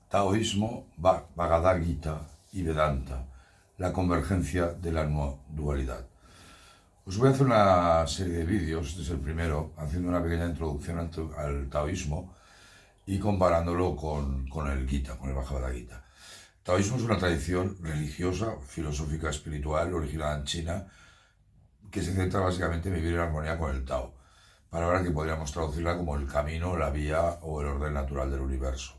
Taoísmo, Bhagavad Gita y Vedanta, la convergencia de la no dualidad. Os voy a hacer una serie de vídeos, este es el primero, haciendo una pequeña introducción al taoísmo y comparándolo con el Gita, con el Bhagavad Gita. El taoísmo es una tradición religiosa, filosófica, espiritual, originada en China, que se centra básicamente en vivir en armonía con el Tao, palabra que podríamos traducirla como el camino, la vía o el orden natural del universo.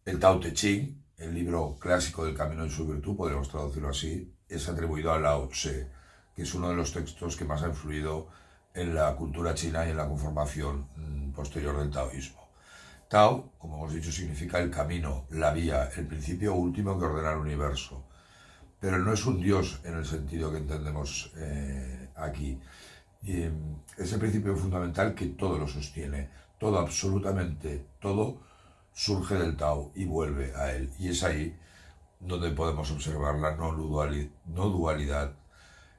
El Tao Te Ching, el libro clásico del camino de su virtud, podríamos traducirlo así, es atribuido a Lao Tse, que es uno de los textos que más ha influido en la cultura china y en la conformación posterior del taoísmo. Tao, como hemos dicho, significa el camino, la vía, el principio último que ordena el universo. Pero no es un dios en el sentido que entendemos aquí. Es el principio fundamental que todo lo sostiene, todo, absolutamente todo, surge del Tao y vuelve a él. Y es ahí donde podemos observar la no dualidad,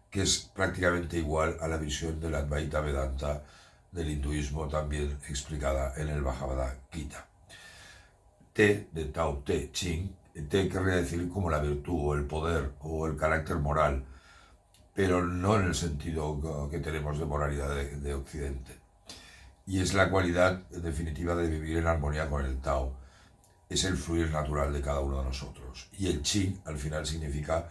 que es prácticamente igual a la visión del Advaita Vedanta del hinduismo, también explicada en el Bhagavad Gita. Te, de Tao Te Ching, Te querría decir como la virtud o el poder o el carácter moral, pero no en el sentido que tenemos de moralidad de Occidente. Y es la cualidad definitiva de vivir en armonía con el Tao. Es el fluir natural de cada uno de nosotros. Y el Ching al final significa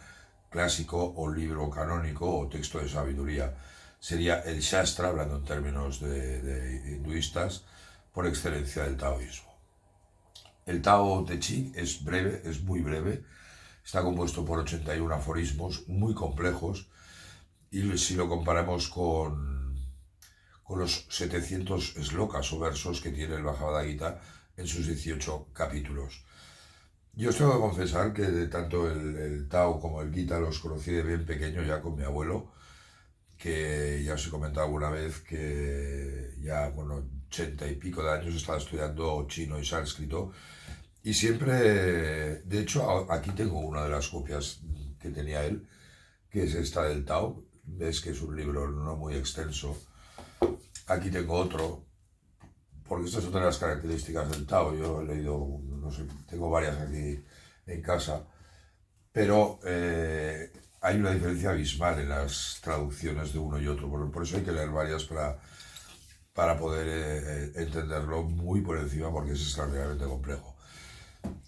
clásico o libro canónico o texto de sabiduría. Sería el Shastra, hablando en términos de hinduistas, por excelencia del taoísmo. El Tao Te Ching es breve, es muy breve, está compuesto por 81 aforismos muy complejos y si lo comparamos con los 700 slokas o versos que tiene el Bhagavad Gita en sus 18 capítulos. Yo os tengo que confesar que tanto el Tao como el Gita los conocí de bien pequeño ya con mi abuelo, que ya os he comentado alguna vez que ya con 80 y pico de años estaba estudiando chino y sánscrito y siempre, de hecho aquí tengo una de las copias que tenía él, que es esta del Tao, ves que es un libro no muy extenso. Aquí tengo otro, porque estas son las características del Tao. Yo he leído, no sé, tengo varias aquí en casa, pero hay una diferencia abismal en las traducciones de uno y otro, por eso hay que leer varias para poder entenderlo muy por encima, porque es extraordinariamente complejo.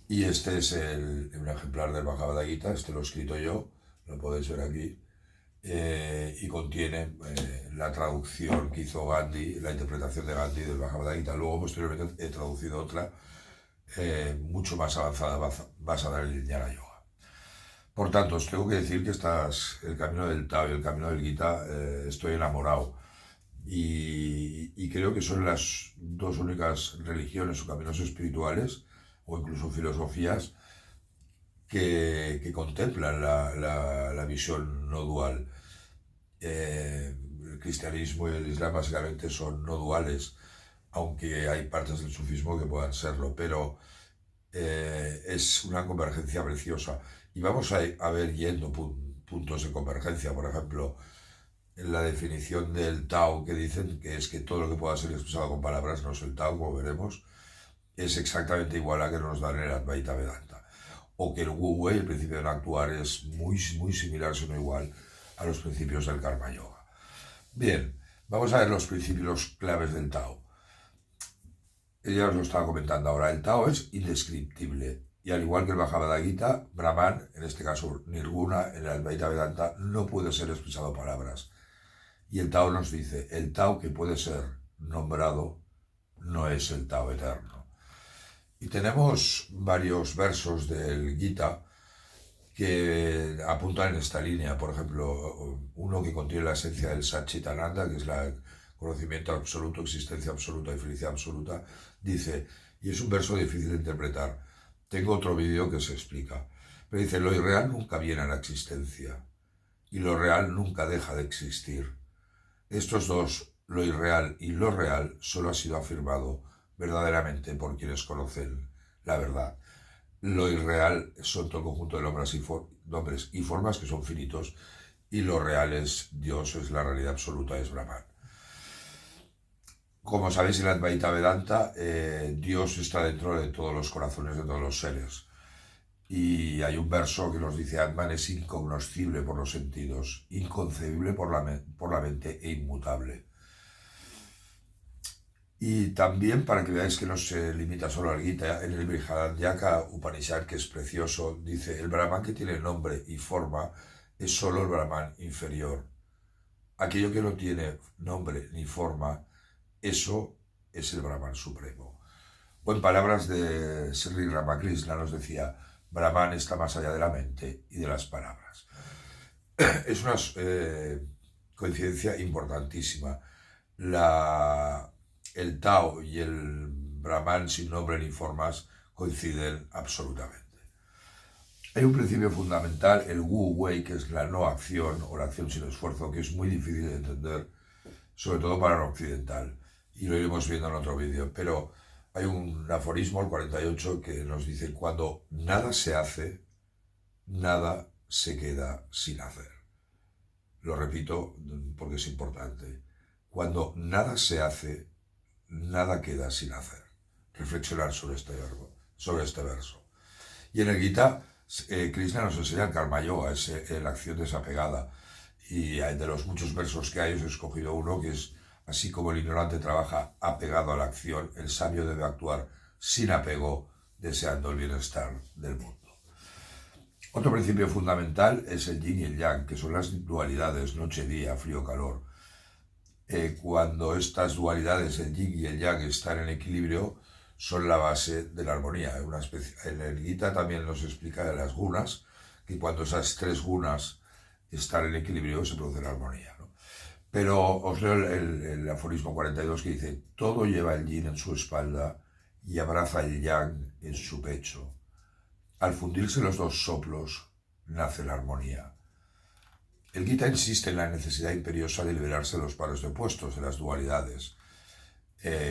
Y este es un ejemplar del Bhagavad Gita, este lo he escrito yo, lo podéis ver aquí. Y contiene la traducción que hizo Gandhi, la interpretación de Gandhi del Bhagavad Gita. Luego, posteriormente, he traducido otra mucho más avanzada, basada en el Jnana Yoga. Por tanto, os tengo que decir que el camino del Tao y el camino del Gita, estoy enamorado. Y creo que son las dos únicas religiones o caminos espirituales, o incluso filosofías, que contemplan la visión no dual. El cristianismo y el islam básicamente son no duales, aunque hay partes del sufismo que puedan serlo, pero es una convergencia preciosa. Y vamos a ver yendo puntos de convergencia, por ejemplo, en la definición del Tao, que dicen que es que todo lo que pueda ser expresado con palabras no es el Tao, como veremos, es exactamente igual a que nos dan en el Advaita Vedanta. O que el Wu Wei, el principio del actuar, es muy similar, si no igual, a los principios del Karma Yoga. Bien, vamos a ver los principios claves del Tao. Ya os lo estaba comentando ahora, el Tao es indescriptible. Y al igual que el Bhagavad Gita, Brahman, en este caso Nirguna, en el Advaita Vedanta, no puede ser expresado palabras. Y el Tao nos dice, el Tao que puede ser nombrado no es el Tao eterno. Y tenemos varios versos del Gita que apuntan en esta línea. Por ejemplo, uno que contiene la esencia del Satchitananda, que es el conocimiento absoluto, existencia absoluta y felicidad absoluta, dice, y es un verso difícil de interpretar, tengo otro vídeo que se explica, pero dice, lo irreal nunca viene a la existencia y lo real nunca deja de existir. Estos dos, lo irreal y lo real, solo ha sido afirmado verdaderamente por quienes conocen la verdad. Lo irreal son todo el conjunto de nombres y formas que son finitos, y lo real es Dios, es la realidad absoluta, es Brahman. Como sabéis, en la Advaita Vedanta, Dios está dentro de todos los corazones de todos los seres. Y hay un verso que nos dice: Atman es incognoscible por los sentidos, inconcebible por la mente e inmutable. Y también, para que veáis que no se limita solo al Gita, en el Brihadaranyaka Upanishad, que es precioso, dice: el Brahman que tiene nombre y forma es solo el Brahman inferior. Aquello que no tiene nombre ni forma, eso es el Brahman supremo. O en palabras de Sri Ramakrishna nos decía: Brahman está más allá de la mente y de las palabras. Es una coincidencia importantísima. El Tao y el Brahman sin nombre ni formas coinciden absolutamente. Hay un principio fundamental, el Wu Wei, que es la no acción o la acción sin esfuerzo, que es muy difícil de entender, sobre todo para el occidental, y lo iremos viendo en otro vídeo, pero hay un aforismo, el 48, que nos dice: cuando nada se hace, nada se queda sin hacer. Lo repito porque es importante. Cuando nada se hace, nada queda sin hacer. Reflexionar sobre este verso. Y en el Gita, Krishna nos enseña el Karma Yoga, es la acción desapegada. Y de los muchos versos que hay, os he escogido uno que es: así como el ignorante trabaja apegado a la acción, el sabio debe actuar sin apego, deseando el bienestar del mundo. Otro principio fundamental es el yin y el yang, que son las dualidades, noche-día, frío-calor. Cuando estas dualidades, el yin y el yang, están en equilibrio, son la base de la armonía. En el Gita también nos explica de las gunas, que cuando esas tres gunas están en equilibrio se produce la armonía, ¿no? Pero os leo el aforismo 42, que dice: todo lleva el yin en su espalda y abraza el yang en su pecho. Al fundirse los dos soplos, nace la armonía. El Gita insiste en la necesidad imperiosa de liberarse de los pares de opuestos, de las dualidades.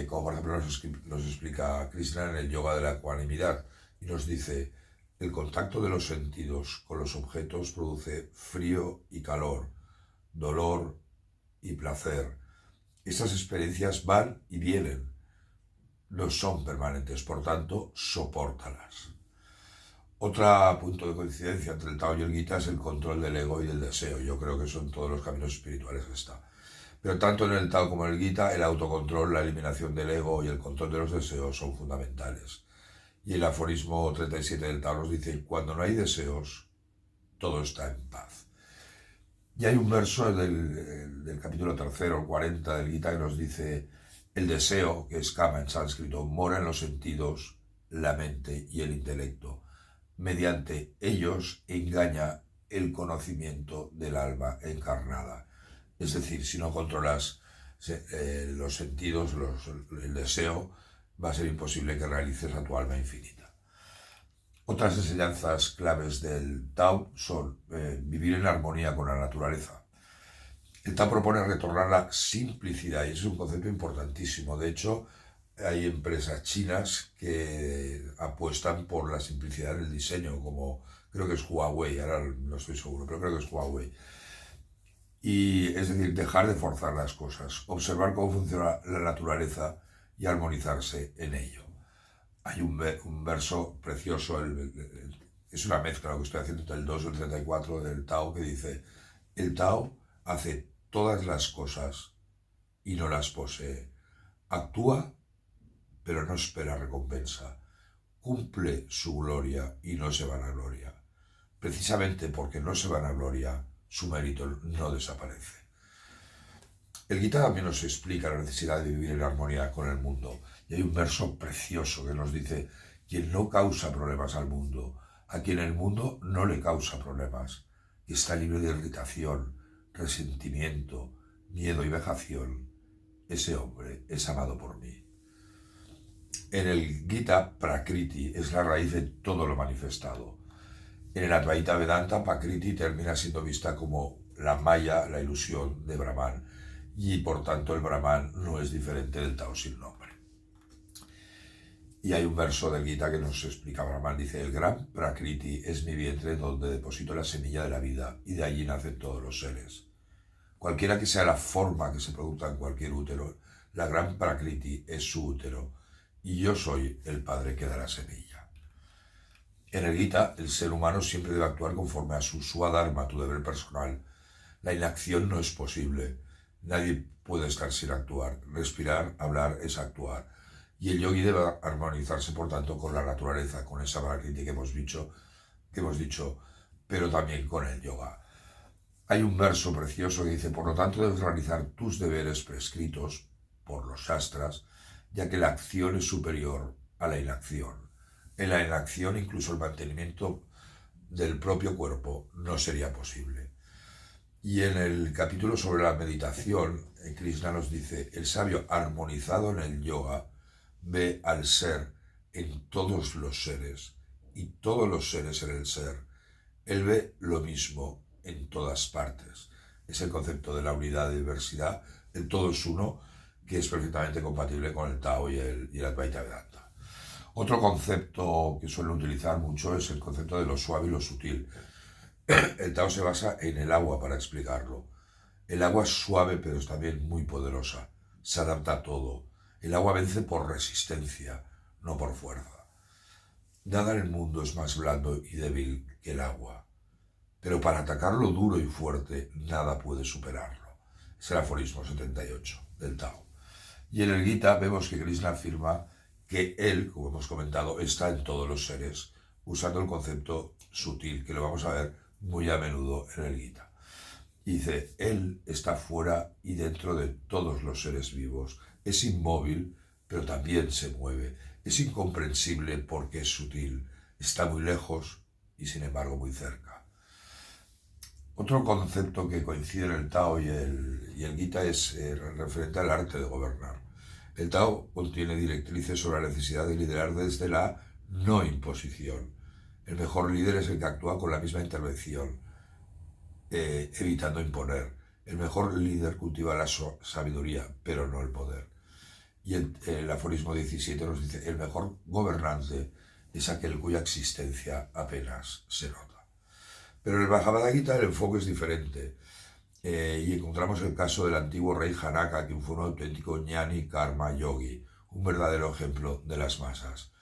Como por ejemplo nos explica Krishna en el yoga de la ecuanimidad, y nos dice: el contacto de los sentidos con los objetos produce frío y calor, dolor y placer. Estas experiencias van y vienen, no son permanentes, por tanto, sopórtalas. Otro punto de coincidencia entre el Tao y el Gita es el control del ego y del deseo. Yo creo que eso en todos los caminos espirituales está. Pero tanto en el Tao como en el Gita, el autocontrol, la eliminación del ego y el control de los deseos son fundamentales. Y el aforismo 37 del Tao nos dice: cuando no hay deseos, todo está en paz. Y hay un verso del capítulo 3, 40 del Gita, que nos dice: el deseo, que es kama en sánscrito, mora en los sentidos, la mente y el intelecto. Mediante ellos engaña el conocimiento del alma encarnada. Es decir, si no controlas los sentidos, el deseo, va a ser imposible que realices a tu alma infinita. Otras enseñanzas claves del Tao son vivir en armonía con la naturaleza. El Tao propone retornar a la simplicidad, y es un concepto importantísimo. De hecho, hay empresas chinas que apuestan por la simplicidad en el diseño, como creo que es Huawei, ahora no estoy seguro, pero creo que es Huawei. Y es decir, dejar de forzar las cosas, observar cómo funciona la naturaleza y armonizarse en ello. Hay un verso precioso, es una mezcla lo que estoy haciendo entre el 2 y el 34 del Tao, que dice: el Tao hace todas las cosas y no las posee. Actúa, pero no espera recompensa. Cumple su gloria y no se vanagloria. Precisamente porque no se vanagloria, su mérito no desaparece. El Gita también nos explica la necesidad de vivir en armonía con el mundo. Y hay un verso precioso que nos dice: quien no causa problemas al mundo, a quien el mundo no le causa problemas, y está libre de irritación, resentimiento, miedo y vejación, ese hombre es amado por mí. En el Gita, Prakriti es la raíz de todo lo manifestado. En el Advaita Vedanta, Prakriti termina siendo vista como la maya, la ilusión de Brahman, y por tanto el Brahman no es diferente del Tao sin nombre. Y hay un verso del Gita que nos explica Brahman, dice: el gran Prakriti es mi vientre donde deposito la semilla de la vida, y de allí nacen todos los seres. Cualquiera que sea la forma que se produzca en cualquier útero, La gran Prakriti es su útero y yo soy el padre que da la semilla. En el Gita, el ser humano siempre debe actuar conforme a su Swadharma, tu deber personal. La inacción no es posible. Nadie puede estar sin actuar. Respirar, hablar es actuar. Y el yogi debe armonizarse, por tanto, con la naturaleza, con esa Prakriti que hemos dicho, pero también con el yoga. Hay un verso precioso que dice: por lo tanto debes realizar tus deberes prescritos por los shastras, ya que la acción es superior a la inacción. En la inacción incluso el mantenimiento del propio cuerpo no sería posible. Y en el capítulo sobre la meditación, Krishna nos dice: el sabio armonizado en el yoga ve al ser en todos los seres y todos los seres en el ser. Él ve lo mismo en todas partes. Es el concepto de la unidad y diversidad. El todo es uno, que es perfectamente compatible con el Tao y el Advaita Vedanta. Otro concepto que suelen utilizar mucho es el concepto de lo suave y lo sutil. El Tao se basa en el agua para explicarlo. El agua es suave, pero es también muy poderosa. Se adapta a todo. El agua vence por resistencia, no por fuerza. Nada en el mundo es más blando y débil que el agua. Pero para atacarlo duro y fuerte, nada puede superarlo. Es el aforismo 78 del Tao. Y en el Gita vemos que Krishna afirma que él, como hemos comentado, está en todos los seres, usando el concepto sutil, que lo vamos a ver muy a menudo en el Gita. Y dice: él está fuera y dentro de todos los seres vivos. Es inmóvil, pero también se mueve. Es incomprensible porque es sutil. Está muy lejos y sin embargo muy cerca. Otro concepto que coincide en el Tao y el Gita es referente al arte de gobernar. El Tao contiene directrices sobre la necesidad de liderar desde la no imposición. El mejor líder es el que actúa con la misma intervención, evitando imponer. El mejor líder cultiva la sabiduría, pero no el poder. Y el aforismo 17 nos dice: el mejor gobernante es aquel cuya existencia apenas se nota. Pero en el Bhagavad Gita el enfoque es diferente. Y encontramos el caso del antiguo rey Janaka, que fue un auténtico jnani karma yogi, un verdadero ejemplo de las masas.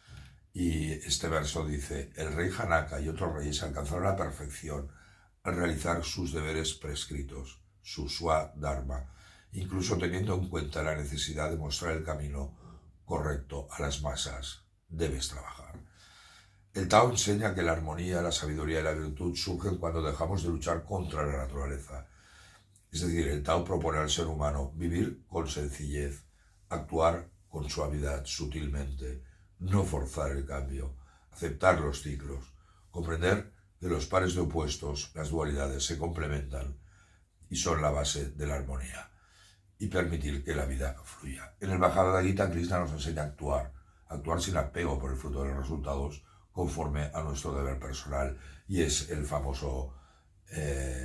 Y este verso dice: el rey Janaka y otros reyes alcanzaron la perfección al realizar sus deberes prescritos, su Swadharma, incluso teniendo en cuenta la necesidad de mostrar el camino correcto a las masas. Debes trabajar. El Tao enseña que la armonía, la sabiduría y la virtud surgen cuando dejamos de luchar contra la naturaleza. Es decir, el Tao propone al ser humano vivir con sencillez, actuar con suavidad, sutilmente, no forzar el cambio, aceptar los ciclos, comprender que los pares de opuestos, las dualidades, se complementan y son la base de la armonía, y permitir que la vida fluya. En el Bhagavad Gita, Krishna nos enseña a actuar sin apego por el fruto de los resultados, conforme a nuestro deber personal, y es el famoso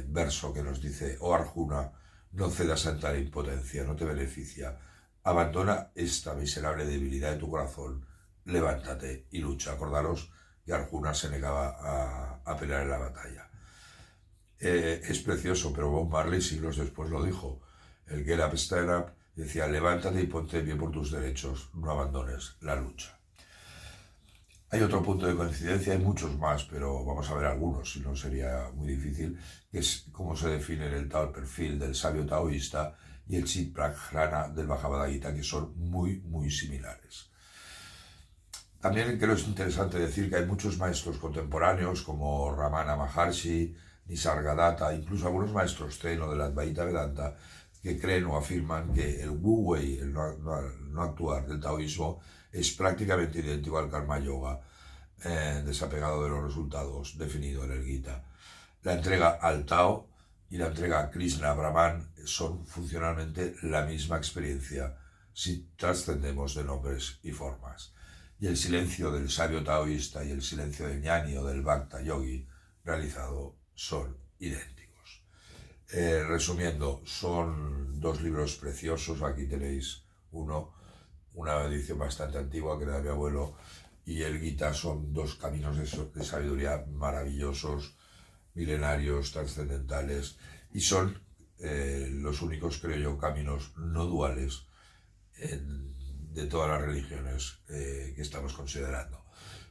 verso que nos dice: oh Arjuna, no cedas ante la impotencia, no te beneficia, abandona esta miserable debilidad de tu corazón, levántate y lucha. Acordaros que Arjuna se negaba a pelear en la batalla. Es precioso, pero Bob Marley siglos después lo dijo: el Get Up, Stand Up, decía: levántate y ponte en pie por tus derechos, no abandones la lucha. Hay otro punto de coincidencia, hay muchos más, pero vamos a ver algunos, si no sería muy difícil, que es cómo se define en el Tao el perfil del sabio taoísta y el Chit Prakrana del Bhagavad Gita, que son muy, muy similares. También creo que es interesante decir que hay muchos maestros contemporáneos, como Ramana Maharshi, Nisargadatta, incluso algunos maestros Zen o del Advaita Vedanta, que creen o afirman que el Wu Wei, el no actuar del taoísmo, es prácticamente idéntico al Karma Yoga, desapegado de los resultados, definido en el Gita. La entrega al Tao y la entrega a Krishna Brahman son funcionalmente la misma experiencia, si trascendemos de nombres y formas. Y el silencio del sabio taoísta y el silencio del jnani o del bhakta yogi realizado son idénticos. Resumiendo, son dos libros preciosos. Aquí tenéis una edición bastante antigua que era de mi abuelo, y el Gita. Son dos caminos de sabiduría maravillosos, milenarios, trascendentales, y son los únicos, creo yo, caminos no duales de todas las religiones que estamos considerando.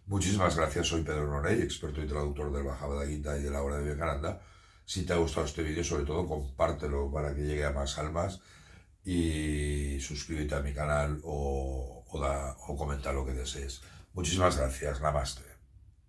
Muchísimas gracias, soy Pedro Norey, experto y traductor del Bhagavad Gita y de la obra de Vivekananda. Si te ha gustado este vídeo, sobre todo compártelo para que llegue a más almas y suscríbete a mi canal o comenta lo que desees. Muchísimas gracias, namaste.